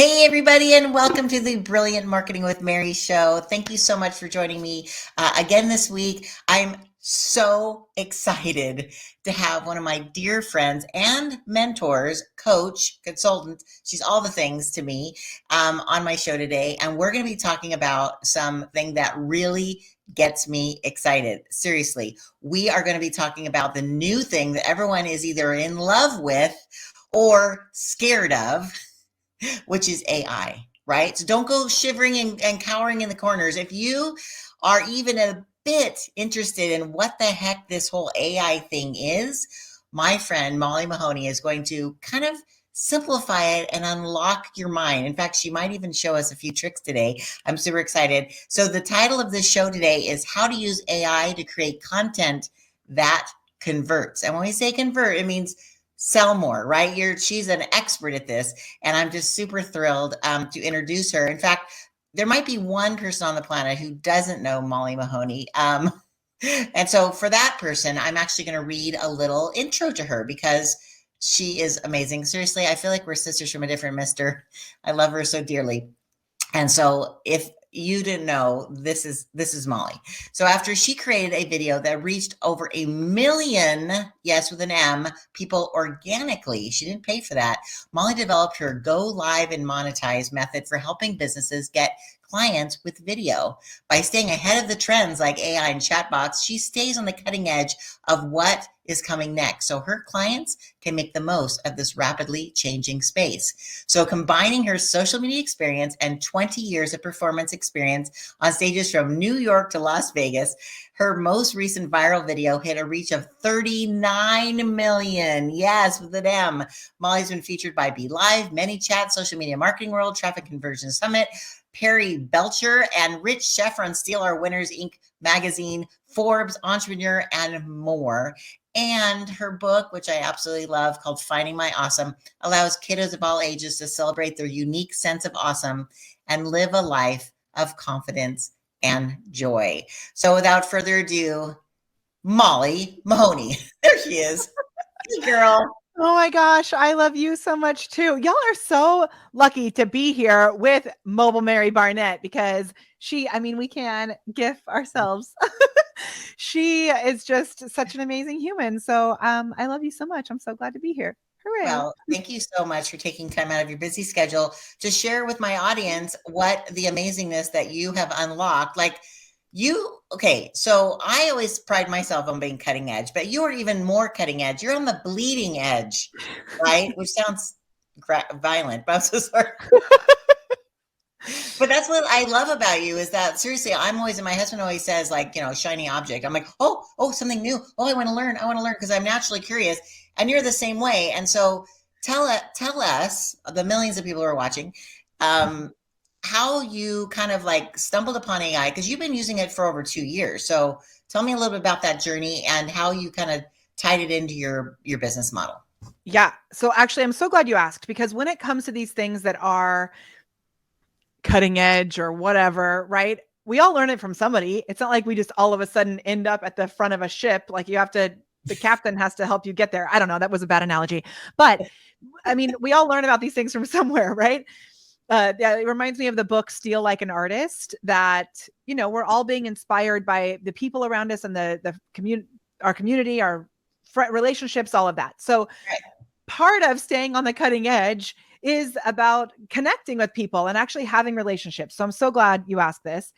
Hey, everybody, and welcome to the Brilliant Marketing with Mary show. Thank you so much for joining me again this week. I'm so excited to have one of my dear friends and mentors, coach, consultant. She's all the things to me on my show today. And we're going to be talking about something that really gets me excited. Seriously, we are going to be talking about the new thing that everyone is either in love with or scared of, which is AI, right? So don't go shivering and cowering in the corners. If you are even a bit interested in what the heck this whole AI thing is, my friend Molly Mahoney is going to kind of simplify it and unlock your mind. In fact, she might even show us a few tricks today. I'm super excited. So the title of this show today is How to Use AI to Create Content That Converts. And when we say convert, it means sell more, right? She's an expert at this, and I'm just super thrilled to introduce her. In fact, there might be one person on the planet who doesn't know Molly Mahoney. And so for that person, I'm actually going to read a little intro to her because she is amazing. Seriously, I feel like we're sisters from a different mister. I love her so dearly. And so if you didn't know, this is Molly. So after she created a video that reached over 1 million, yes, with an M, people organically, she didn't pay for that. Molly developed her go live and monetize method for helping businesses get clients with video. By staying ahead of the trends like AI and chatbots, she stays on the cutting edge of what is coming next, so her clients can make the most of this rapidly changing space. So combining her social media experience and 20 years of performance experience on stages from New York to Las Vegas, her most recent viral video hit a reach of 39 million. Yes, with an M. Molly's been featured by Be Live, ManyChat, Social Media Marketing World, Traffic Conversion Summit, Perry Belcher, and Rich Chevron Steele are Winners Inc. magazine, Forbes, Entrepreneur, and more. And her book, which I absolutely love, called Finding My Awesome, allows kiddos of all ages to celebrate their unique sense of awesome and live a life of confidence and joy. So without further ado, Molly Mahoney. There she is. Hey, girl. Oh my gosh, I love you so much too. Y'all are so lucky to be here with Mobile Mary Barnett because we can gif ourselves. She is just such an amazing human. So I love you so much. I'm so glad to be here. Hooray. Well, thank you so much for taking time out of your busy schedule to share with my audience what the amazingness that you have unlocked. Okay, so I always pride myself on being cutting edge, but you are even more cutting edge. You're on the bleeding edge, right? Which sounds violent, but I'm so sorry. But that's what I love about you is that seriously, my husband always says like, shiny object. I'm like, oh, something new. Oh, I want to learn because I'm naturally curious. And you're the same way. And so tell us, the millions of people who are watching, how you kind of like stumbled upon AI, because you've been using it for over 2 years. So tell me a little bit about that journey and how you kind of tied it into your business model. Yeah. So actually, I'm so glad you asked because when it comes to these things that are cutting edge or whatever, right? We all learn it from somebody. It's not like we just all of a sudden end up at the front of a ship. Like the captain has to help you get there. I don't know. That was a bad analogy, but I mean, we all learn about these things from somewhere, right? Yeah, it reminds me of the book Steal Like an Artist, that, we're all being inspired by the people around us and the community, our relationships, all of that. So part of staying on the cutting edge is about connecting with people and actually having relationships. So I'm so glad you asked this.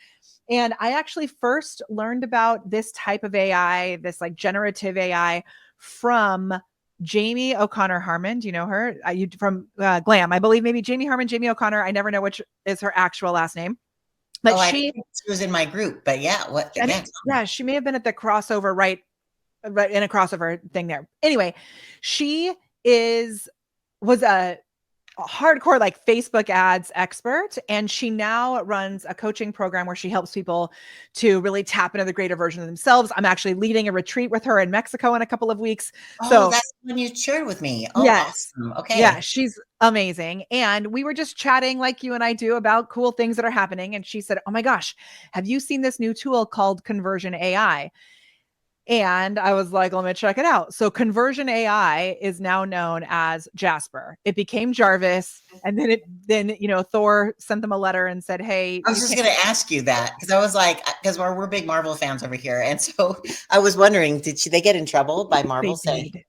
And I actually first learned about this type of AI, this like generative AI, from Jamie O'Connor Harmon. Do you know her? From Glam, I believe. Maybe Jamie O'Connor. I never know which is her actual last name. But she was in my group. But yeah, she may have been at the crossover right in a crossover thing there. Anyway, she was a hardcore like Facebook ads expert, and she now runs a coaching program where she helps people to really tap into the greater version of themselves. I'm actually leading a retreat with her in Mexico in a couple of weeks. So that's when you shared with me. Oh, yes. Awesome. Okay. Yeah, she's amazing. And we were just chatting like you and I do about cool things that are happening. And she said, oh my gosh, have you seen this new tool called Conversion AI? And I was like, let me check it out. So Conversion AI is now known as Jasper. It became Jarvis. And then, Thor sent them a letter and said, hey, I was you just can't. going to ask you that because I was like, because we're big Marvel fans over here, and so I was wondering, they get in trouble by Marvel They saying, did.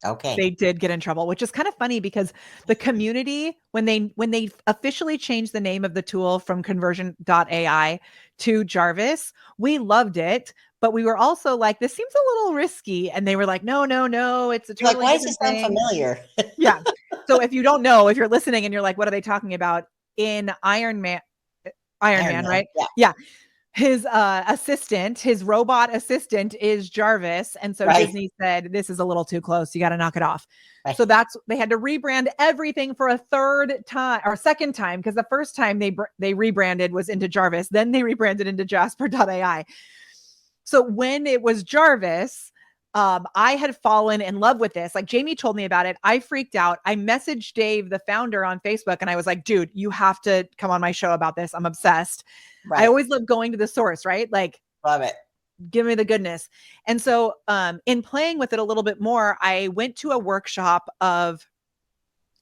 okay, They did get in trouble, which is kind of funny because the community, when they officially changed the name of the tool from conversion.ai to Jarvis, we loved it. But we were also like, this seems a little risky. And they were like, no, no, no, it's a you're like, totally why does it different sound thing. familiar? Yeah. So if you don't know, if you're listening and you're like, what are they talking about? In Iron Iron Man, Man, right? yeah, Yeah. His robot assistant is Jarvis. And so right, Disney said, this is a little too close. You got to knock it off. right, So they had to rebrand everything for a third time or second time, because the first time they rebranded was into Jarvis. Then they rebranded into Jasper.ai. So when it was Jarvis, I had fallen in love with this. Like Jamie told me about it. I freaked out. I messaged Dave, the founder, on Facebook, and I was like, dude, you have to come on my show about this. I'm obsessed. I right. always love going to the source, right? Like, Love it. give me the goodness. And so, in playing with it a little bit more, I went to a workshop of,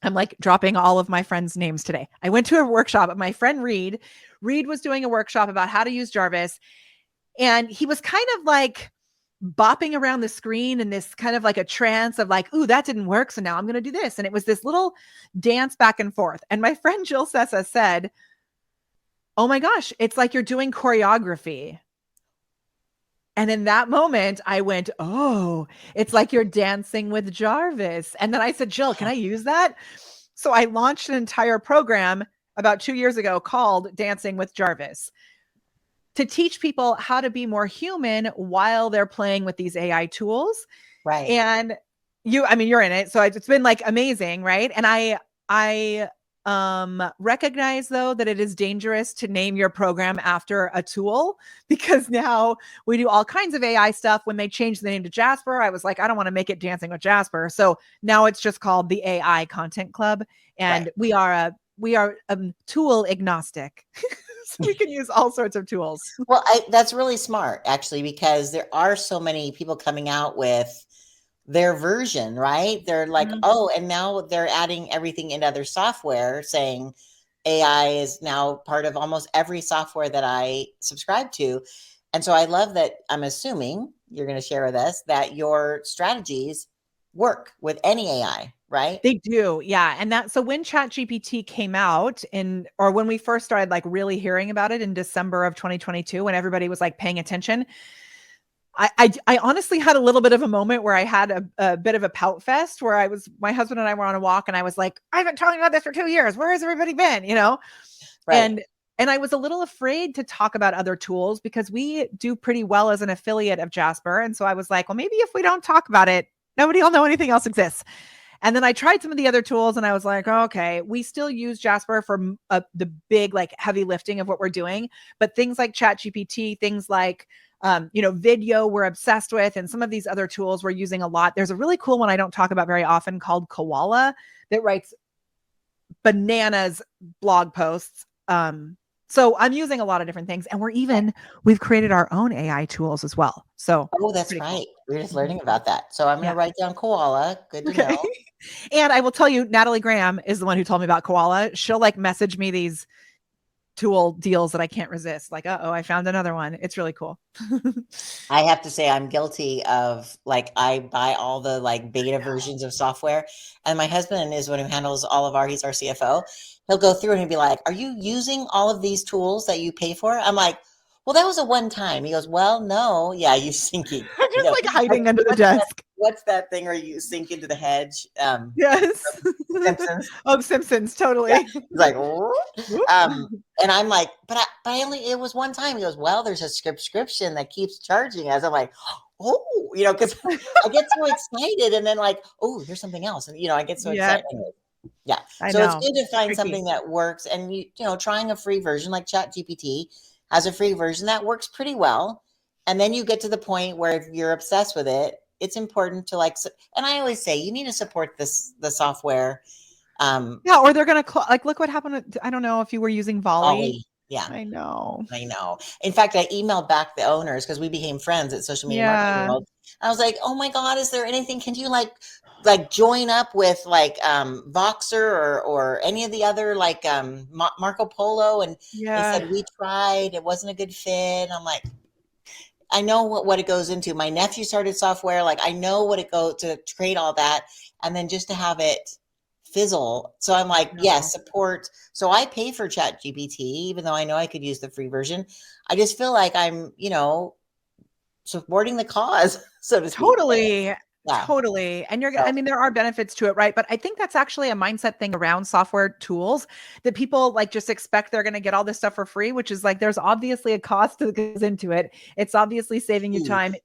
I'm like dropping all of my friends' names today. I went to a workshop of my friend Reed. Reed was doing a workshop about how to use Jarvis. And he was kind of like bopping around the screen in this kind of like a trance of like, ooh, that didn't work. So now I'm going to do this. And it was this little dance back and forth. And my friend Jill Sessa said, oh my gosh, it's like you're doing choreography. And in that moment, I went, oh, it's like you're dancing with Jarvis. And then I said, Jill, can I use that? So I launched an entire program about 2 years ago called Dancing with Jarvis to teach people how to be more human while they're playing with these AI tools. Right. And you're in it. So it's been like amazing. Right. And I recognize though that it is dangerous to name your program after a tool, because now we do all kinds of AI stuff. When they changed the name to Jasper, I was like, I don't want to make it Dancing with Jasper. So now it's just called the AI Content Club. Right. And we are tool agnostic. So we can use all sorts of tools. Well, that's really smart, actually, because there are so many people coming out with their version, right? They're like, Mhm. oh, and now they're adding everything into other software, saying AI is now part of almost every software that I subscribe to. And so I love that. I'm assuming you're going to share with us that your strategies work with any AI, right? They do. Yeah. And so when ChatGPT came out or when we first started like really hearing about it in December of 2022, when everybody was like paying attention, I honestly had a little bit of a moment where I had a bit of a pout fest where my husband and I were on a walk and I was like, I've been talking about this for 2 years. Where has everybody been? Right. And I was a little afraid to talk about other tools because we do pretty well as an affiliate of Jasper. And so I was like, well, maybe if we don't talk about it, nobody will know anything else exists. And then I tried some of the other tools and I was like, oh, okay, we still use Jasper for the big, like heavy lifting of what we're doing. But things like ChatGPT, things like, video we're obsessed with, and some of these other tools we're using a lot. There's a really cool one I don't talk about very often called Koala that writes bananas blog posts. So I'm using a lot of different things, and we've created our own AI tools as well. So Oh, that's pretty cool. right. We're just Mhm. learning about that. So I'm going to Yeah. write down koala. Good to Okay. know. And I will tell you, Natalie Graham is the one who told me about Koala. She'll like message me these tool deals that I can't resist. Like, oh, I found another one. It's really cool. I have to say I'm guilty of like I buy all the like beta versions of software, and my husband is one who handles all of he's our CFO. He'll go through and he'll be like, "Are you using all of these tools that you pay for?" I'm like, "Well, that was a one time." He goes, "Well, no, yeah, you sinking." I'm You just know, like hiding under the desk. what's that thing where you sink into the hedge? Yes. Simpsons. Of Simpsons, Yeah. totally. He's like, Whoop. and I'm like, but I only, it was one time. He goes, well, there's a subscription that keeps charging us. I'm like, oh, because I get so excited and then like, oh, here's something else. And, I get so Yeah, excited. Anyway, yeah. I So it's know. good to It's find tricky. something that works and trying a free version like Chat GPT has a free version that works pretty well. And then you get to the point where if you're obsessed with it, it's important to like, and I always say you need to support the software. Yeah, or they're gonna like look what happened. I don't know if you were using Volley. Ollie. Yeah. I know. I know. In fact, I emailed back the owners because we became friends at Social Media Marketing Yeah. World. I was like, "Oh my God, is there anything? Can you like join up with like Voxer or any of the other like Marco Polo?" And they Yeah. said we tried, it wasn't a good fit. I'm like, I know what it goes into. My nephew started software, like I know what it goes to create all that, and then just to have it fizzle. So I'm like, yes, No. support. So I pay for Chat GPT, even though I know I could use the free version. I just feel like I'm, supporting the cause, so to speak. Totally. Yeah. Totally. And you're gonna, So I mean, there are benefits to it, right? But I think that's actually a mindset thing around software tools that people like just expect they're gonna get all this stuff for free, which is like there's obviously a cost that goes into it. It's obviously saving you ooh, time.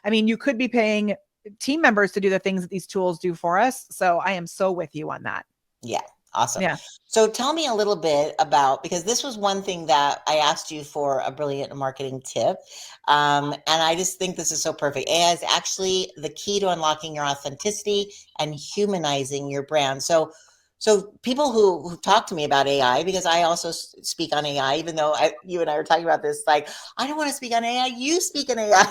I mean, you could be paying team members to do the things that these tools do for us. So I am so with you on that. yeah, awesome. Yeah. So tell me a little bit about, because this was one thing that I asked you for a brilliant marketing tip. And I just think this is so perfect. AI is actually the key to unlocking your authenticity and humanizing your brand. So people who talk to me about AI, because I also speak on AI, even though you and I were talking about this, like, I don't want to speak on AI, you speak on AI.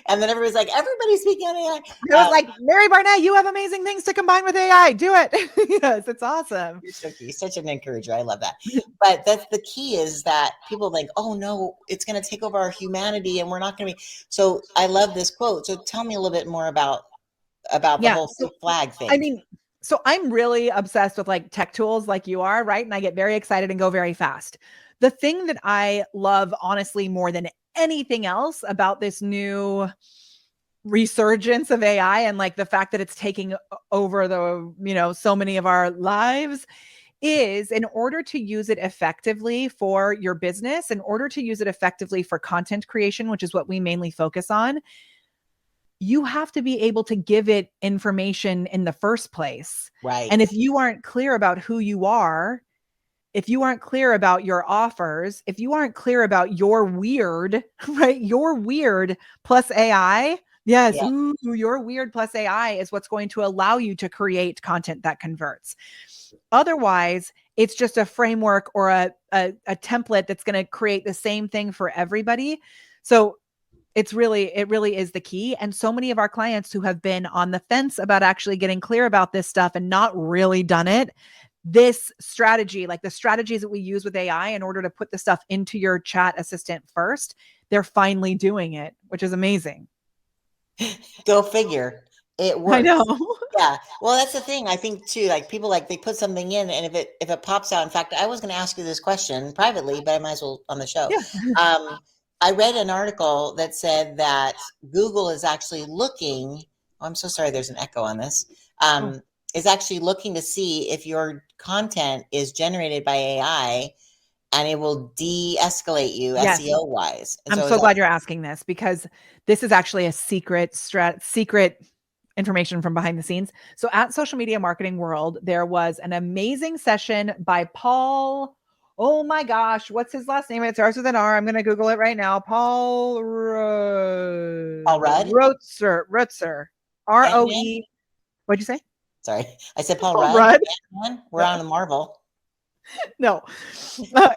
And then everybody's like, everybody's speaking on It AI. was like, Mary Barnett, you have amazing things to combine with AI. Do it. Yes, it's awesome. You're such an encourager. I love that. But that's the key, is that people think, oh no, it's going to take over our humanity and we're not going to be. So I love this quote. So tell me a little bit more about the Yeah. whole So, fake flag I thing. mean, so I'm really obsessed with like tech tools like you are, right? And I get very excited and go very fast. The thing that I love, honestly, more than anything else about this new resurgence of AI and like the fact that it's taking over so many of our lives is, in order to use it effectively for your business, in order to use it effectively for content creation, which is what we mainly focus on, you have to be able to give it information in the first place. And Right. if you aren't clear about who you are, if you aren't clear about your offers, if you aren't clear about your weird, right? Your weird plus AI. Yes, Yeah. ooh, your weird plus AI is what's going to allow you to create content that converts. Otherwise, it's just a framework or a template that's going to create the same thing for everybody. So it really is the key. And so many of our clients who have been on the fence about actually getting clear about this stuff and not really done it, this strategy, like the strategies that we use with AI in order to put the stuff into your chat assistant first, they're finally doing it, which is amazing. Go figure. It I know. works. Yeah. Well, that's the thing. I think too, like people, like they put something in, and if it pops out. In fact, I was going to ask you this question privately, but I might as well on the show. Yeah. Um, I read an article that said that Google is actually looking. Oh, I'm so sorry. There's an echo on this. Oh, Um, is actually looking to see if your content is generated by AI, and it will de-escalate you yes. SEO wise. And I'm so is so that glad you're asking this because this is actually a secret information from behind the scenes. So at Social Media Marketing World, there was an amazing session by Paul. Oh my gosh, what's his last name? It starts with an R. I'm going to Google it right now. Paul Paul Rudd, Rutzer. R O Ant-Man? E. What'd you say? Sorry, I said Paul Paul Rudd. Rudd? Ant-Man? We're on the Marvel. No,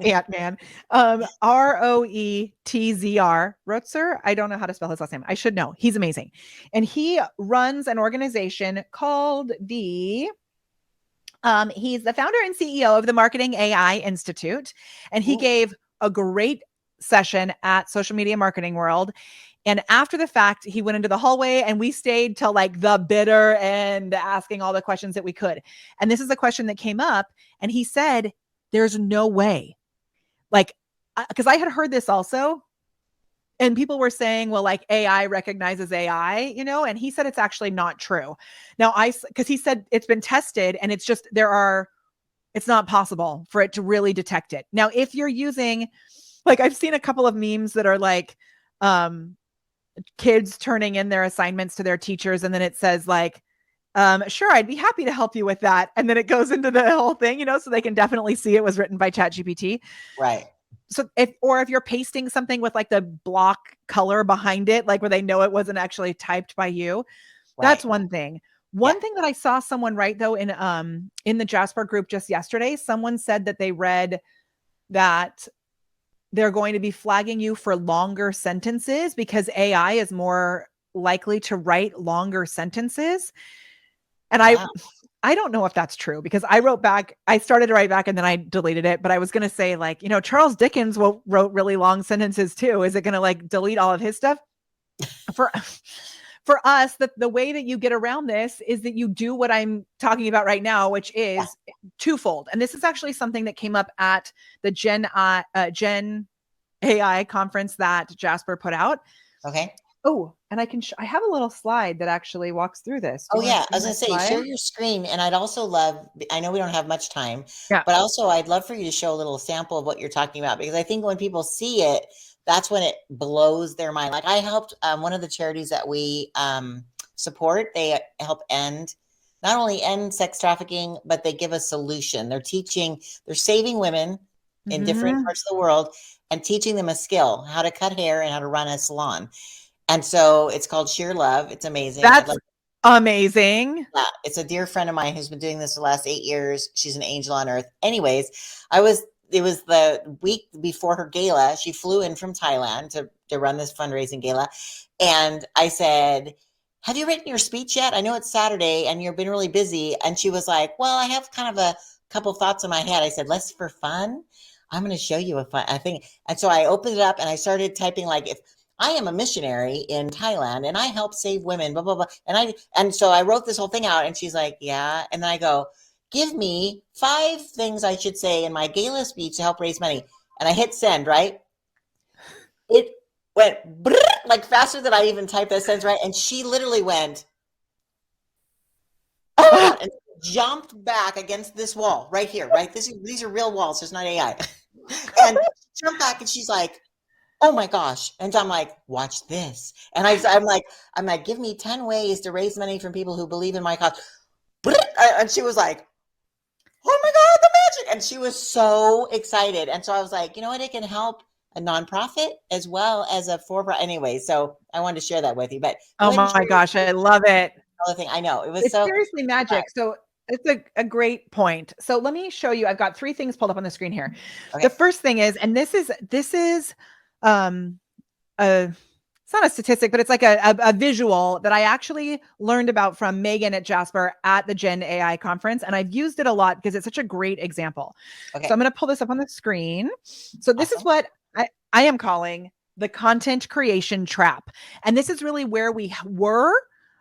Ant-Man. Roetzr. Rotzer. I don't know how to spell his last name. I should know. He's amazing. And he runs an organization called he's the founder and CEO of the Marketing AI Institute. And he Ooh, gave a great session at Social Media Marketing World. And after the fact, he went into the hallway and we stayed till like the bitter end, asking all the questions that we could. And this is a question that came up. And he said, there's no way. Like, because I had heard this also. And people were saying, well, like AI recognizes AI, and he said it's actually not true. Now, because he said it's been tested and it's not possible for it to really detect it. Now, if you're using, like, I've seen a couple of memes that are like, kids turning in their assignments to their teachers, and then it says like, sure, I'd be happy to help you with that. And then it goes into the whole thing, so they can definitely see it was written by ChatGPT. right, So if you're pasting something with like the block color behind it, like where they know it wasn't actually typed by you, right. that's one thing. Yeah. One thing that I saw someone write though in the Jasper group just yesterday, someone said that they read that they're going to be flagging you for longer sentences because AI is more likely to write longer sentences. And Wow. I don't know if that's true because I started to write back and then I deleted it, but I was going to say like, Charles Dickens wrote really long sentences too. Is it going to like delete all of his stuff? For for us, the way that you get around this is that you do what I'm talking about right now, which is twofold. And this is actually something that came up at the Gen AI conference that Jasper put out. Okay. Oh, and I have a little slide that actually walks through this. Do Oh you want to yeah, I see was my gonna say slide? share your screen, and I'd also love. I know we don't have much time, Yeah. but also I'd love for you to show a little sample of what you're talking about because I think when people see it, that's when it blows their mind. Like I helped one of the charities that we support. They help not only end sex trafficking, but they give a solution. They're saving women in different Mm-hmm. parts of the world and teaching them a skill, how to cut hair and how to run a salon. And so it's called Sheer Love. It's amazing. I'd That's love. amazing. Yeah, it's a dear friend of mine who's been doing this the last 8 years. She's an angel on earth. Anyways, it was the week before her gala. She flew in from Thailand to run this fundraising gala. And I said, have you written your speech yet? I know it's Saturday and you've been really busy. And she was like, well, I have kind of a couple thoughts in my head. I said, let's for fun. I'm going to show you a thing. And so I opened it up and I started typing like, if I am a missionary in Thailand and I help save women, blah, blah, blah. And so I wrote this whole thing out and she's like, yeah. And then I go, give me 5 things I should say in my gala speech to help raise money. And I hit send, right? It went like faster than I even typed that sentence, right? And she literally went, oh my God, and jumped back against this wall right here, right? These are real walls. It's not AI. And jumped back and she's like, oh my gosh. And I'm like, watch this. And I'm like, give me 10 ways to raise money from people who believe in my cause. And she was like, oh my God, the magic. And she was so excited. And so I was like, you know what? It can help a nonprofit as well as a for-profit. Anyway, so I wanted to share that with you. But Oh my gosh, I love it. other thing. I know. It was It's so seriously magic. So it's a great point. So let me show you. I've got 3 things pulled up on the screen here. okay. The first thing is, and this is it's not a statistic, but it's like a visual that I actually learned about from Megan at Jasper at the Gen AI conference. And I've used it a lot because it's such a great example. Okay. So I'm going to pull this up on the screen. So this is what I am calling the content creation trap. And this is really where we were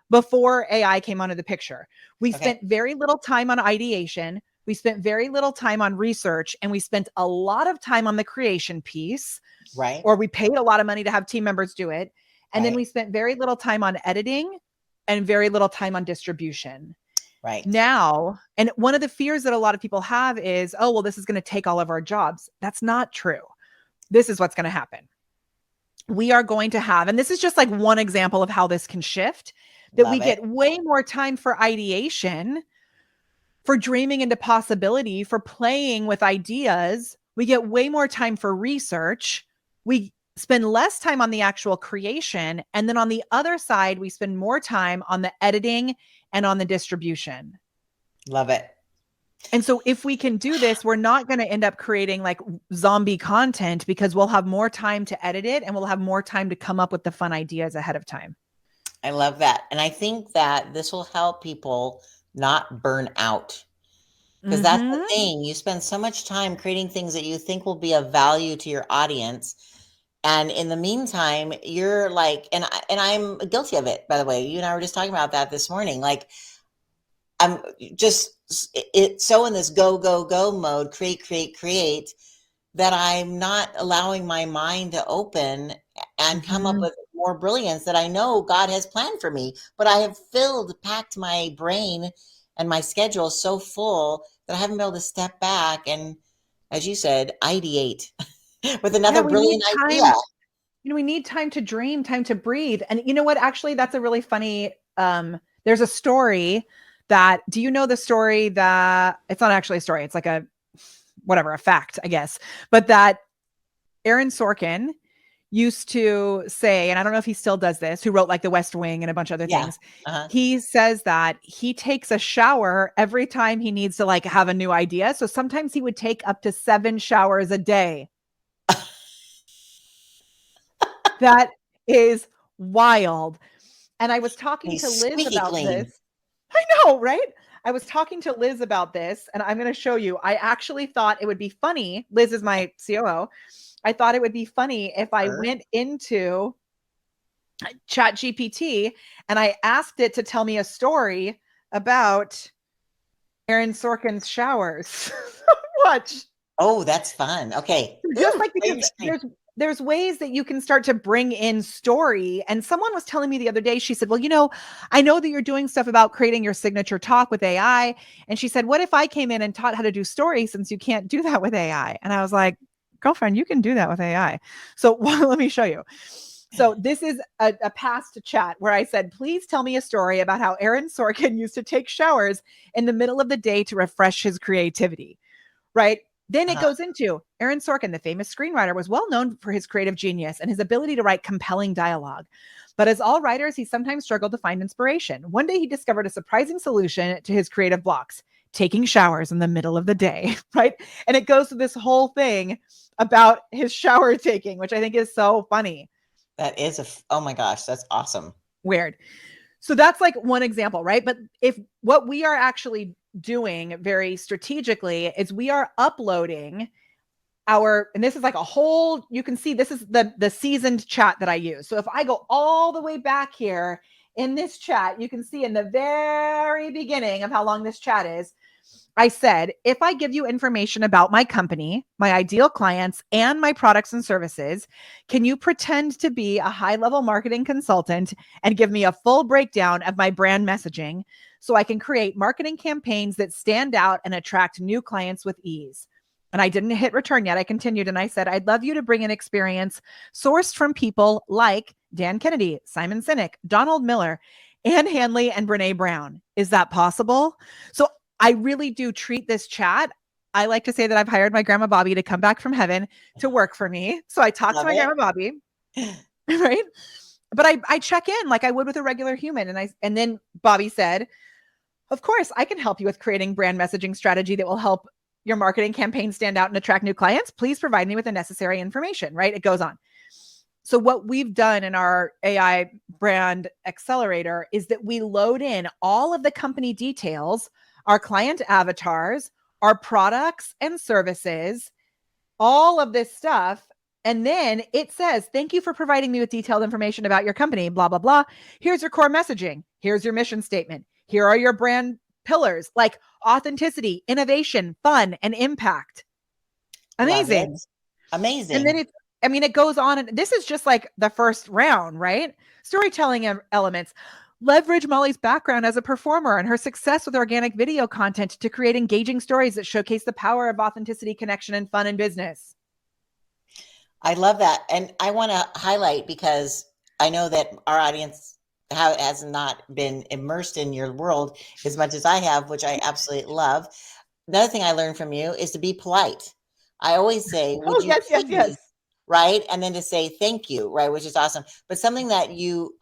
before AI came onto the picture. We spent very little time on ideation. We spent very little time on research, and we spent a lot of time on the creation piece. Right. Or we paid a lot of money to have team members do it. And then we spent very little time on editing and very little time on distribution. Right. Now, and one of the fears that a lot of people have is, oh, well, this is going to take all of our jobs. That's not true. This is what's going to happen. We are going to have, and this is just like one example of how this can shift, that we get way more time for ideation, for dreaming into possibility, for playing with ideas. We get way more time for research. We spend less time on the actual creation. And then on the other side, we spend more time on the editing and on the distribution. Love it. And so if we can do this, we're not going to end up creating like zombie content because we'll have more time to edit it and we'll have more time to come up with the fun ideas ahead of time. I love that. And I think that this will help people not burn out. Because that's the thing. You spend so much time creating things that you think will be of value to your audience. And in the meantime, you're like, and I'm guilty of it, by the way. You and I were just talking about that this morning. Like, I'm just so in this go, go, go mode, create, that I'm not allowing my mind to open and come up with more brilliance that I know God has planned for me. But I have packed my brain and my schedule so full that I haven't been able to step back and, as you said, ideate with another brilliant idea. We need time to dream, time to breathe. And you know what? Actually, that's a really funny, there's a story that, do you know the story that, it's not actually a story, it's like a fact, I guess, but that Aaron Sorkin used to say, and I don't know if he still does this, who wrote like The West Wing and a bunch of other things. He says that he takes a shower every time he needs to like have a new idea. So sometimes he would take up to 7 showers a day. That is wild. And I was talking He's to Liz squeaky about clean. this. I know, right? I was talking to Liz about this, and I'm going to show you. I actually thought it would be funny. Liz is my COO. I thought it would be funny if I went into Chat GPT and I asked it to tell me a story about Aaron Sorkin's showers. Watch. Oh, that's fun. Okay. Just Ooh, like, because there's ways that you can start to bring in story. And someone was telling me the other day, she said, well, I know that you're doing stuff about creating your signature talk with AI. And she said, what if I came in and taught how to do stories, since you can't do that with AI? And I was like, girlfriend, you can do that with AI. So let me show you. So this is a past chat where I said, please tell me a story about how Aaron Sorkin used to take showers in the middle of the day to refresh his creativity, right? Then it goes into Aaron Sorkin, the famous screenwriter, was well known for his creative genius and his ability to write compelling dialogue. But as all writers, he sometimes struggled to find inspiration. One day he discovered a surprising solution to his creative blocks: taking showers in the middle of the day, right? And it goes to this whole thing about his shower taking, which I think is so funny. That is oh my gosh, that's awesome. Weird. So that's like one example, right? But if what we are actually doing very strategically is we are uploading and this is like a whole, you can see this is the seasoned chat that I use. So if I go all the way back here in this chat, you can see in the very beginning of how long this chat is, I said, if I give you information about my company, my ideal clients, and my products and services, can you pretend to be a high-level marketing consultant and give me a full breakdown of my brand messaging so I can create marketing campaigns that stand out and attract new clients with ease? And I didn't hit return yet. I continued and I said, I'd love you to bring an experience sourced from people like Dan Kennedy, Simon Sinek, Donald Miller, Ann Handley, and Brene Brown. Is that possible? So I really do treat this chat. I like to say that I've hired my grandma Bobby to come back from heaven to work for me. So I talk to my grandma Bobby, right? But I check in like I would with a regular human. And then Bobby said, of course, I can help you with creating brand messaging strategy that will help your marketing campaign stand out and attract new clients. Please provide me with the necessary information, right? It goes on. So what we've done in our AI brand accelerator is that we load in all of the company details, our client avatars, our products and services, all of this stuff. And then it says, thank you for providing me with detailed information about your company, blah, blah, blah. Here's your core messaging. Here's your mission statement. Here are your brand pillars like authenticity, innovation, fun, and impact. Amazing. Amazing. And then it goes on. And this is just like the first round, right? Storytelling elements. Leverage Molly's background as a performer and her success with organic video content to create engaging stories that showcase the power of authenticity, connection, and fun in business. I love that. And I want to highlight, because I know that our audience has not been immersed in your world as much as I have, which I absolutely love. Another thing I learned from you is to be polite. I always say, would you please, right? And then to say thank you, right? Which is awesome. But something that you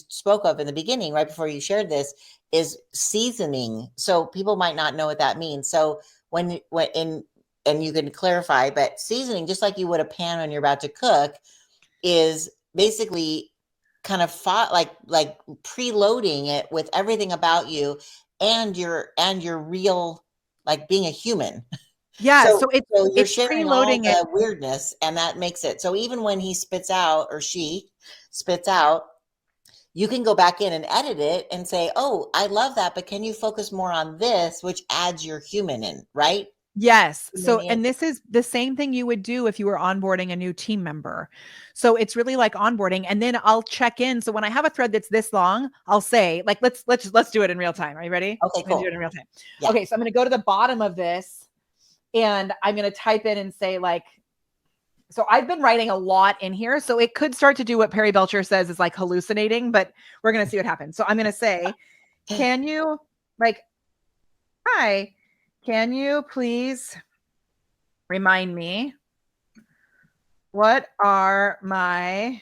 spoke of in the beginning, right before you shared this, is seasoning. So people might not know what that means. So and you can clarify, but seasoning, just like you would a pan when you're about to cook, is basically kind of like preloading it with everything about you and your real, like being a human. Yeah, So you're it's sharing all preloading it. the weirdness, and that makes it so even when he spits out, or she spits out, you can go back in and edit it and say, oh, I love that, but can you focus more on this, which adds your human in, right? Yes. So, and this is the same thing you would do if you were onboarding a new team member. So it's really like onboarding, and then I'll check in. So when I have a thread that's this long, I'll say like, let's do it in real time. Are you ready? Okay, cool. Do it in real time. Yeah. Okay. So I'm going to go to the bottom of this and I'm going to type in and say like, so I've been writing a lot in here. So it could start to do what Perry Belcher says is like hallucinating, but we're going to see what happens. So I'm going to say, can you hi, can you please remind me what are my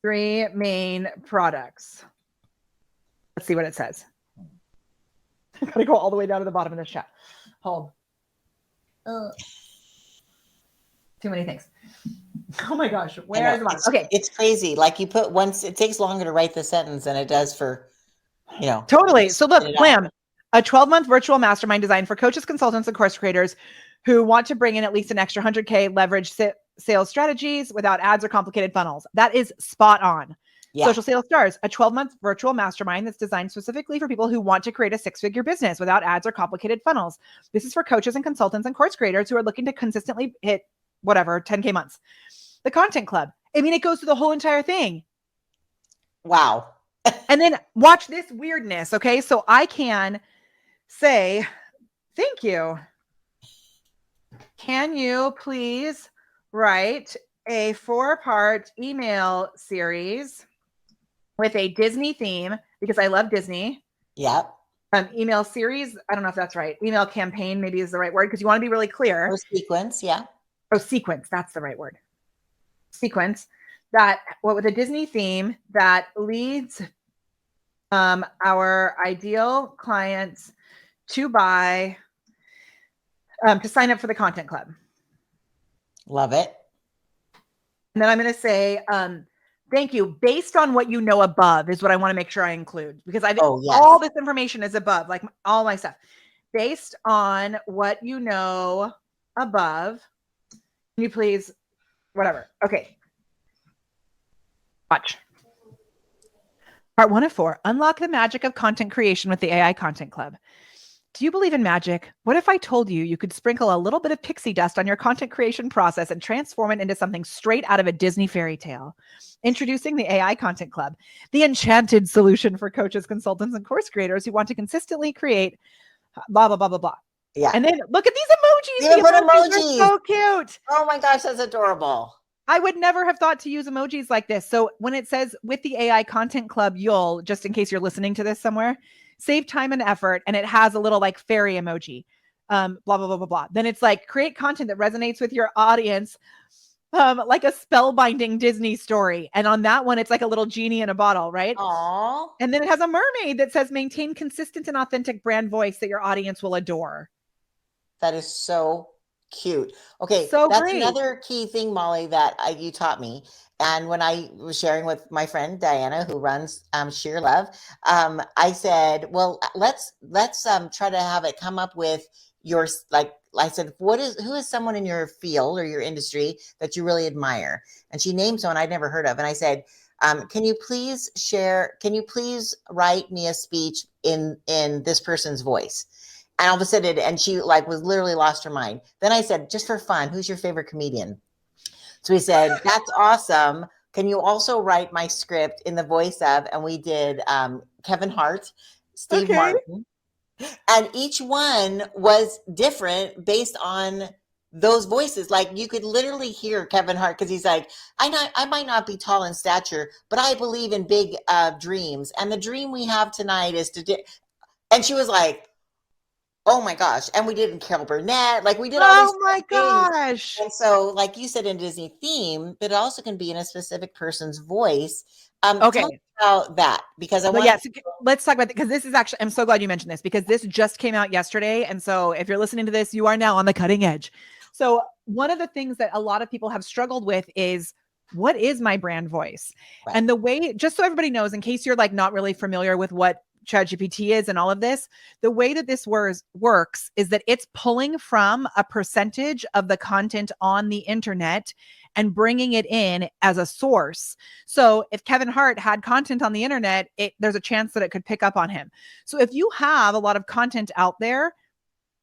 3 main products? Let's see what it says. I gotta go all the way down to the bottom of this chat. Hold. Too many things. Oh my gosh, I where know is the bottom? Okay, it's crazy. Like you put once, it takes longer to write the sentence than it does for, totally. So spit look, it out. Blam, a 12-month virtual mastermind designed for coaches, consultants, and course creators who want to bring in at least an extra 100K leverage sales strategies without ads or complicated funnels. That is spot on. Yeah. Social Sales Stars, a 12-month virtual mastermind that's designed specifically for people who want to create a six-figure business without ads or complicated funnels. This is for coaches and consultants and course creators who are looking to consistently hit whatever, 10K months. The Content Club. I mean, it goes through the whole entire thing. Wow. And then watch this weirdness. Okay. So I can say, thank you. Can you please write a 4-part email series with a Disney theme? Because I love Disney. Yep. Email series. I don't know if that's right. Email campaign maybe is the right word because you want to be really clear. Or sequence. Yeah. Oh, sequence. That's the right word. Sequence that with a Disney theme that leads our ideal clients to buy, to sign up for the Content Club. Love it. And then I'm going to say, thank you. Based on what you know above is what I want to make sure I include because all this information is above, like all my stuff. Based on what you know above, can you please, whatever. Okay. Watch. Part 1 of 4, unlock the magic of content creation with the AI Content Club. Do you believe in magic? What if I told you you could sprinkle a little bit of pixie dust on your content creation process and transform it into something straight out of a Disney fairy tale? Introducing the AI Content Club, the enchanted solution for coaches, consultants, and course creators who want to consistently create blah, blah, blah, blah, blah. Yeah. And then look at these emojis. You put emojis. Are so cute. Oh my gosh, that's adorable. I would never have thought to use emojis like this. So when it says with the AI Content Club, you'll, just in case you're listening to this somewhere, save time and effort. And it has a little like fairy emoji, blah, blah, blah, blah, blah. Then it's like create content that resonates with your audience, like a spellbinding Disney story. And on that one, it's like a little genie in a bottle, right? Aww. And then it has a mermaid that says maintain consistent and authentic brand voice that your audience will adore. That is so cute. Okay, so that's great. Another key thing, Molly, that you taught me. And when I was sharing with my friend Diana, who runs Sheer Love, I said, "Well, let's try to have it come up with your like." I said, who is someone in your field or your industry that you really admire?" And she named someone I'd never heard of, and I said, "Can you please share? Can you please write me a speech in this person's voice?" And all of a sudden, and she was literally lost her mind. Then I said, just for fun, who's your favorite comedian? So we said, that's awesome. Can you also write my script in the voice of, and we did Kevin Hart, Steve Martin. And each one was different based on those voices. Like you could literally hear Kevin Hart because he's like, I might not be tall in stature, but I believe in big dreams. And the dream we have tonight is to and she was like, oh my gosh. And we did in Carol Burnett. Like we did all these gosh. And so, like you said, in Disney theme, but it also can be in a specific person's voice. Okay. Tell me about that because I want let's talk about it because this is actually, I'm so glad you mentioned this because this just came out yesterday. And so if you're listening to this, you are now on the cutting edge. So one of the things that a lot of people have struggled with is what is my brand voice? Right. And the way, just so everybody knows, in case you're like not really familiar with what ChatGPT is and all of this, the way that this works is that it's pulling from a percentage of the content on the internet and bringing it in as a source. So if Kevin Hart had content on the internet, there's a chance that it could pick up on him. So if you have a lot of content out there,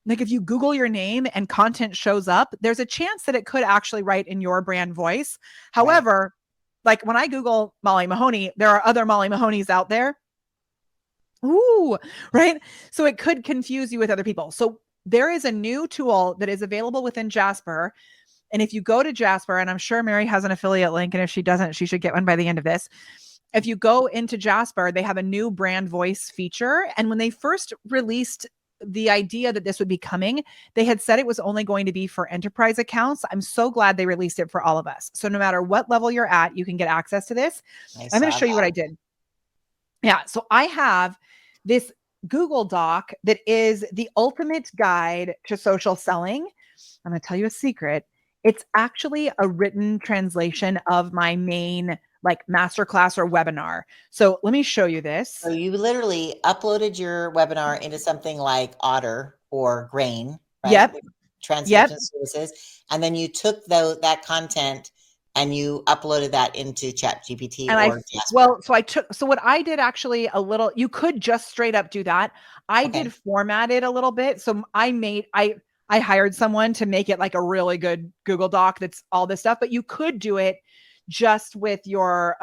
like if you Google your name and content shows up, there's a chance that it could actually write in your brand voice. However, like when I Google Molly Mahoney, there are other Molly Mahoneys out there. Ooh, right. So it could confuse you with other people. So there is a new tool that is available within Jasper. And if you go to Jasper, and I'm sure Mary has an affiliate link, and if she doesn't, she should get one by the end of this. If you go into Jasper, they have a new brand voice feature. And when they first released the idea that this would be coming, they had said it was only going to be for enterprise accounts. I'm so glad they released it for all of us. So no matter what level you're at, you can get access to this. I'm going to show you what I did. Yeah. So I have this Google Doc that is the ultimate guide to social selling. I'm going to tell you a secret. It's actually a written translation of my main like masterclass or webinar. So let me show you So this. you literally uploaded your webinar into something like Otter or Grain, right? Yep. Yep. Transcription services. And then you took that content and you uploaded that into ChatGPT And or Jasper. so what I did actually a little, you could just straight up do that. I Okay. did format it a little bit. So I hired someone to make it like a really good Google Doc that's all this stuff, but you could do it just with your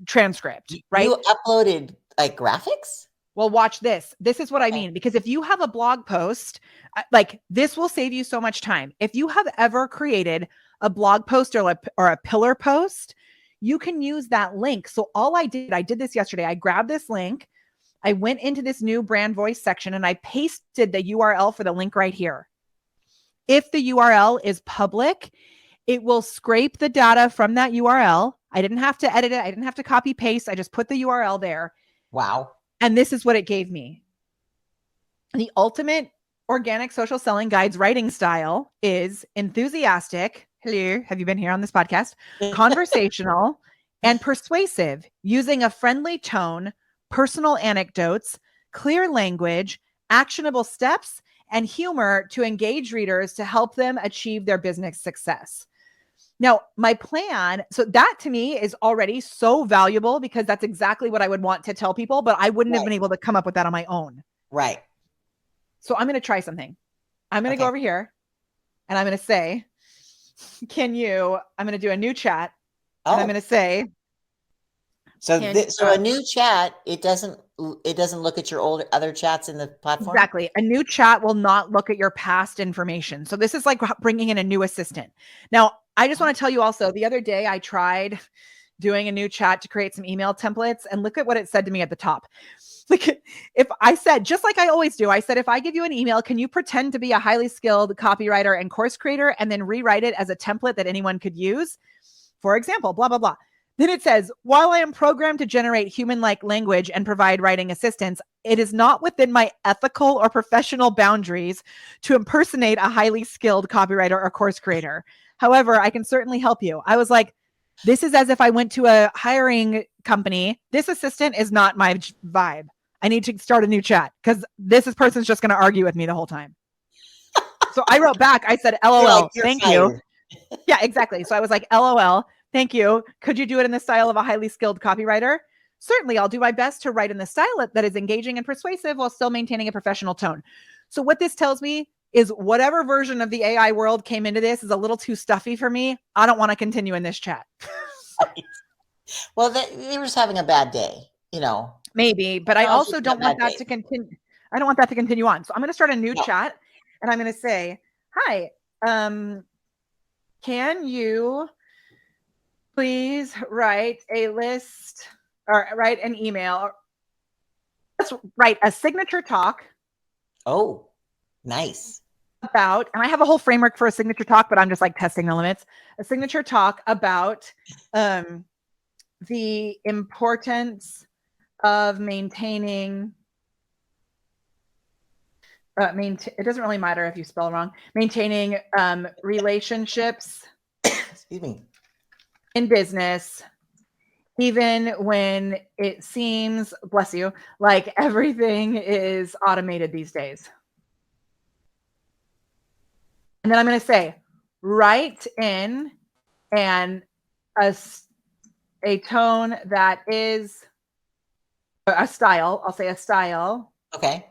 transcript, right? You uploaded like graphics? Well, watch this. This is what I Okay. mean. Because if you have a blog post, like this will save you so much time. If you have ever created a blog post or a pillar post, you can use that link. So all I did this yesterday. I grabbed this link. I went into this new brand voice section and I pasted the URL for the link right here. If the URL is public, it will scrape the data from that URL. I didn't have to edit it. I didn't have to copy paste. I just put the URL there. Wow. And this is what it gave me. The ultimate organic social selling guide's writing style is enthusiastic. Hello, have you been here on this podcast? Conversational and persuasive, using a friendly tone, personal anecdotes, clear language, actionable steps, and humor to engage readers to help them achieve their business success. Now, my plan, so that to me is already so valuable because that's exactly what I would want to tell people, but I wouldn't have been able to come up with that on my own. Right. So I'm going to try something. I'm going to go over here and I'm going to say, I'm going to do a new chat and I'm going to say, so a new chat, it doesn't look at your other chats in the platform? Exactly. A new chat will not look at your past information. So this is like bringing in a new assistant. Now, I just want to tell you also, the other day I tried doing a new chat to create some email templates and look at what it said to me at the top. Like if I said, just like I always do, I said, if I give you an email, can you pretend to be a highly skilled copywriter and course creator and then rewrite it as a template that anyone could use? For example, blah, blah, blah. Then it says, while I am programmed to generate human-like language and provide writing assistance, it is not within my ethical or professional boundaries to impersonate a highly skilled copywriter or course creator. However, I can certainly help you. I was like, this is as if I went to a hiring company. This assistant is not my vibe. I need to start a new chat because person's just going to argue with me the whole time. So I wrote back. I said, LOL, thank you. Yeah, exactly. So I was like, LOL, thank you. Could you do it in the style of a highly skilled copywriter? Certainly, I'll do my best to write in the style that is engaging and persuasive while still maintaining a professional tone. So what this tells me is whatever version of the AI world came into this is a little too stuffy for me. I don't want to continue in this chat. Well, they were just having a bad day, you know. Maybe, but I also don't want that to continue. I don't want that to continue on. So I'm going to start a new chat and I'm going to say, hi, can you please write a list or write an email? Let's write a signature talk. Oh, nice. About, and I have a whole framework for a signature talk, but I'm just like testing the limits. A signature talk about the importance of maintaining it doesn't really matter if you spell wrong, maintaining relationships excuse me, in business, even when it seems, bless you, like everything is automated these days. And then I'm going to say, write in and a tone that is a style. I'll say a style. Okay.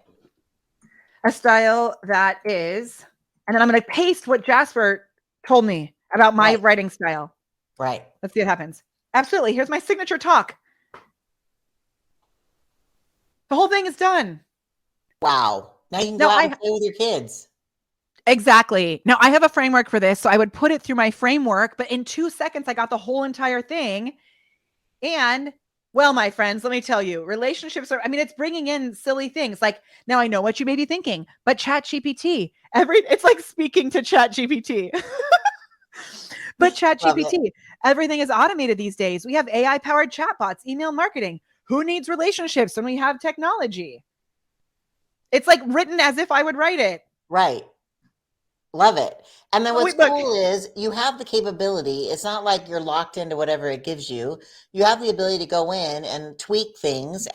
A style that is, and then I'm going to paste what Jasper told me about my writing style. Right. Let's see what happens. Absolutely. Here's my signature talk. The whole thing is done. Wow. Now you can go out and play with your kids. Exactly. Now I have a framework for this. So I would put it through my framework, but in 2 seconds, I got the whole entire thing. And well, my friends, let me tell you, relationships are, I mean, it's bringing in silly things. Like now I know what you may be thinking, but ChatGPT, it's like speaking to ChatGPT. But ChatGPT, everything is automated these days. We have AI powered chatbots, email marketing. Who needs relationships when we have technology? It's like written as if I would write it. Right. Love it. And then Oh, what's wait, look. cool is you have the capability. It's not like you're locked into whatever it gives you. You have the ability to go in and tweak things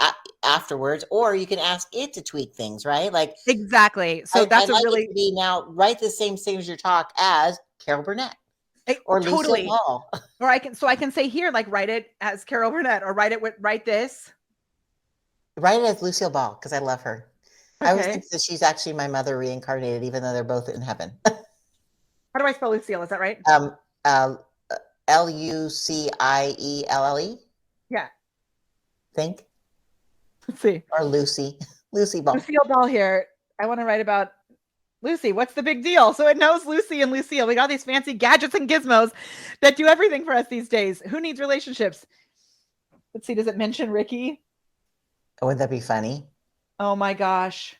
afterwards, or you can ask it to tweak things, right? Like Exactly. So I'd that's a like it really to be now write the same signature talk as Carol Burnett or Lucille totally. Ball. Or I can say here, like, write it as Carol Burnett, or write this. Write it as Lucille Ball because I love her. I always think Okay. that she's actually my mother reincarnated, even though they're both in heaven. How do I spell Lucille? Is that right? um, uh, Lucielle. Yeah. Think Let's see. or Lucy, Lucy Ball. Lucille Ball here. I want to write about Lucy. What's the big deal? So it knows Lucy and Lucille. We got these fancy gadgets and gizmos that do everything for us these days. Who needs relationships? Let's see. Does it mention Ricky? Wouldn't that be funny? Oh my gosh.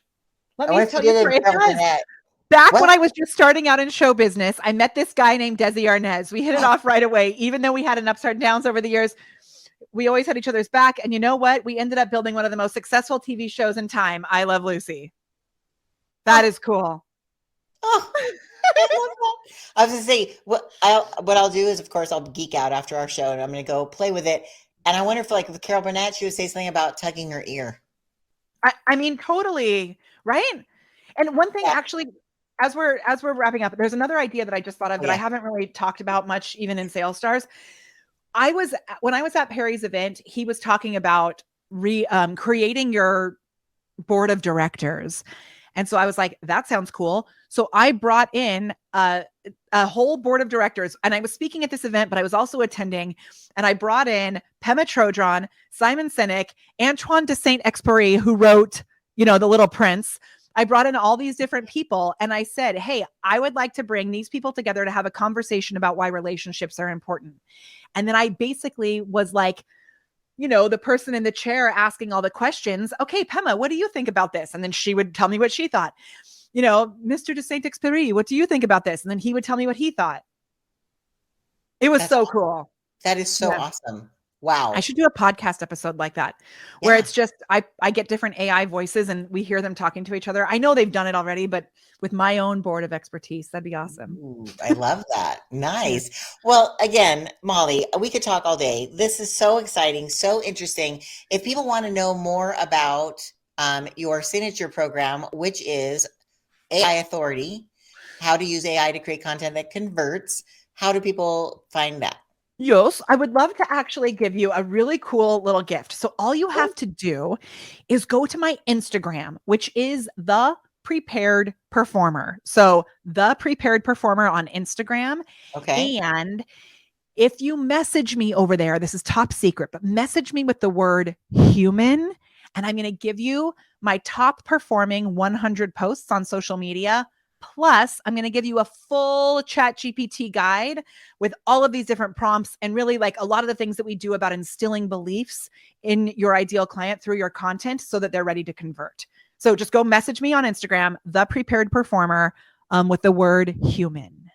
Let I me wonder if you tell you a did it in story. It Carol does. Burnett. Back when What? I was just starting out in show business, I met this guy named Desi Arnaz. We hit it off right away, even though we had an ups and downs over the years. We always had each other's back. And you know what? We ended up building one of the most successful TV shows in time, I Love Lucy. That is cool. Oh, I love that. I was going to say, what I'll do is, of course, I'll geek out after our show and I'm going to go play with it. And I wonder if, like, with Carol Burnett, she would say something about tugging her ear. I mean, totally. Right. And one thing, Yeah. actually, as we're wrapping up, there's another idea that I just thought of that I Yeah. haven't really talked about much, even in Sales Stars. When I was at Perry's event, he was talking about creating your board of directors. And so I was like, that sounds cool. So I brought in a whole board of directors, and I was speaking at this event, but I was also attending, and I brought in Pema Chodron, Simon Sinek, Antoine de Saint-Exupéry, who wrote, The Little Prince. I brought in all these different people, and I said, hey, I would like to bring these people together to have a conversation about why relationships are important. And then I basically was like, the person in the chair asking all the questions. Okay, Pema, what do you think about this? And then she would tell me what she thought. Mr. de Saint-Exupéry, what do you think about this? And then he would tell me what he thought. It was so cool. That is so awesome. Wow. I should do a podcast episode like that, where it's just, I get different AI voices and we hear them talking to each other. I know they've done it already, but with my own board of expertise, that'd be awesome. Ooh, I love that. Nice. Well, again, Molly, we could talk all day. This is so exciting, so interesting. If people want to know more about your signature program, which is AI Authority, how to use AI to create content that converts, how do people find that? Yes, I would love to actually give you a really cool little gift. So all you have to do is go to my Instagram, which is The Prepared Performer. So The Prepared Performer on Instagram. Okay. And if you message me over there, this is top secret, but message me with the word human, and I'm going to give you my top performing 100 posts on social media. Plus, I'm going to give you a full ChatGPT guide with all of these different prompts and really like a lot of the things that we do about instilling beliefs in your ideal client through your content so that they're ready to convert. So just go message me on Instagram, The Prepared Performer, with the word human.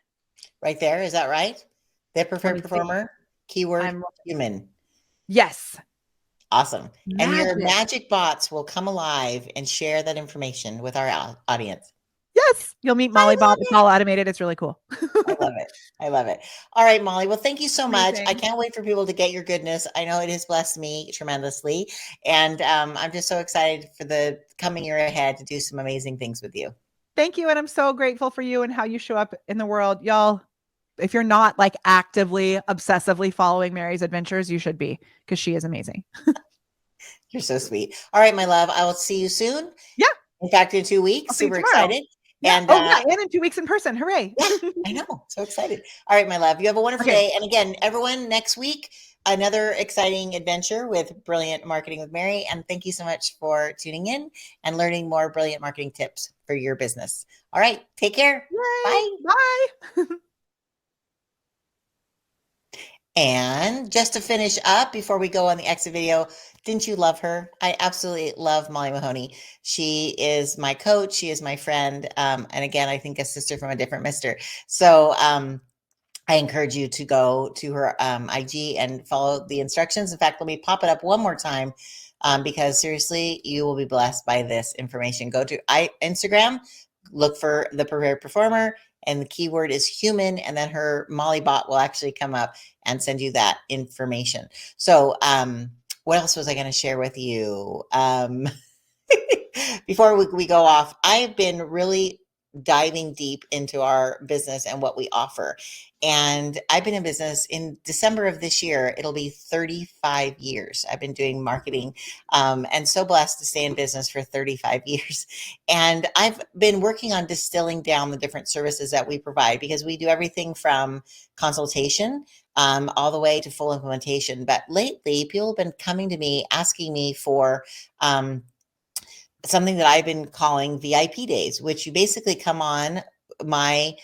Right there. Is that right? The Prepared Performer, keyword human. Yes. Awesome. And your magic bots will come alive and share that information with our audience. Yes. You'll meet Molly Bot. It's all automated. It's really cool. I love it. I love it. All right, Molly. Well, thank you so much. I can't wait for people to get your goodness. I know it has blessed me tremendously. And I'm just so excited for the coming year ahead to do some amazing things with you. Thank you. And I'm so grateful for you and how you show up in the world. Y'all, if you're not like actively, obsessively following Mary's adventures, you should be, because she is amazing. You're so sweet. All right, my love. I will see you soon. Yeah. In fact, in 2 weeks. Super excited. Yeah. And and in 2 weeks in person. Hooray. Yeah, I know. So excited. All right, my love. You have a wonderful day. And again, everyone, next week, another exciting adventure with Brilliant Marketing with Mary. And thank you so much for tuning in and learning more brilliant marketing tips for your business. All right. Take care. Yay. Bye. And just to finish up before we go on the exit video, didn't you love her? I absolutely love Molly Mahoney. She is my coach. She is my friend. And again, I think a sister from a different mister. So I encourage you to go to her IG and follow the instructions. In fact, let me pop it up one more time because seriously, you will be blessed by this information. Go to Instagram, look for The Prepared Performer, and the keyword is human, and then her Molly bot will actually come up and send you that information. So, what else was I going to share with you? Before we go off, I've been really diving deep into our business and what we offer. And I've been in business in December of this year. It'll be 35 years. I've been doing marketing, and so blessed to stay in business for 35 years. And I've been working on distilling down the different services that we provide because we do everything from consultation all the way to full implementation. But lately, people have been coming to me asking me for something that I've been calling VIP days, which you basically come on my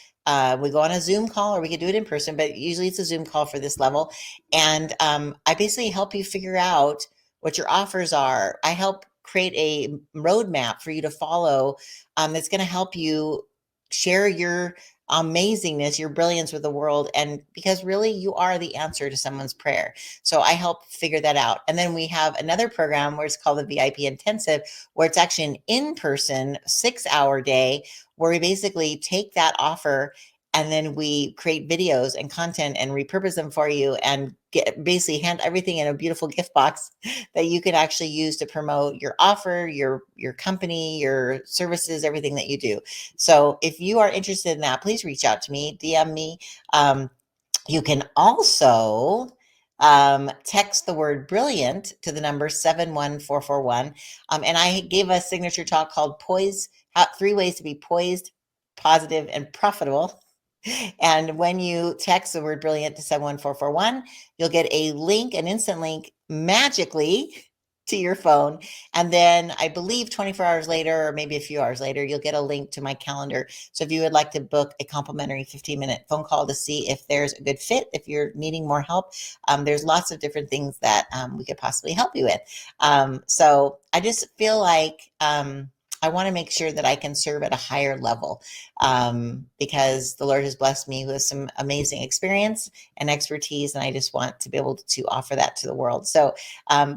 we go on a Zoom call, or we could do it in person, but usually it's a Zoom call for this level. And I basically help you figure out what your offers are. I help create a roadmap for you to follow that's going to help you share your amazingness, your brilliance with the world. And because really you are the answer to someone's prayer. So I help figure that out. And then we have another program where it's called the VIP Intensive, where it's actually an in-person 6-hour day where we basically take that offer and then we create videos and content and repurpose them for you and basically hand everything in a beautiful gift box that you can actually use to promote your offer, your company, your services, everything that you do. So if you are interested in that, please reach out to me, DM me. You can also text the word brilliant to the number 71441. And I gave a signature talk called Poise, 3 Ways to Be Poised, Positive, and Profitable. And when you text the word brilliant to 71441, you'll get a link, an instant link, magically to your phone. And then I believe 24 hours later, or maybe a few hours later, you'll get a link to my calendar. So if you would like to book a complimentary 15-minute phone call to see if there's a good fit, if you're needing more help, there's lots of different things that we could possibly help you with. So I just feel like I want to make sure that I can serve at a higher level because the Lord has blessed me with some amazing experience and expertise, and I just want to be able to offer that to the world. So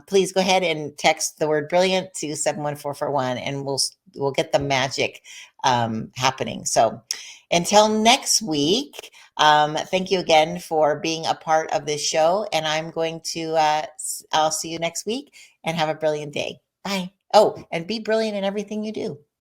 please go ahead and text the word brilliant to 71441, and we'll get the magic happening. So until next week, thank you again for being a part of this show, and I'm going to I'll see you next week, and have a brilliant day. Bye. Oh, and be brilliant in everything you do.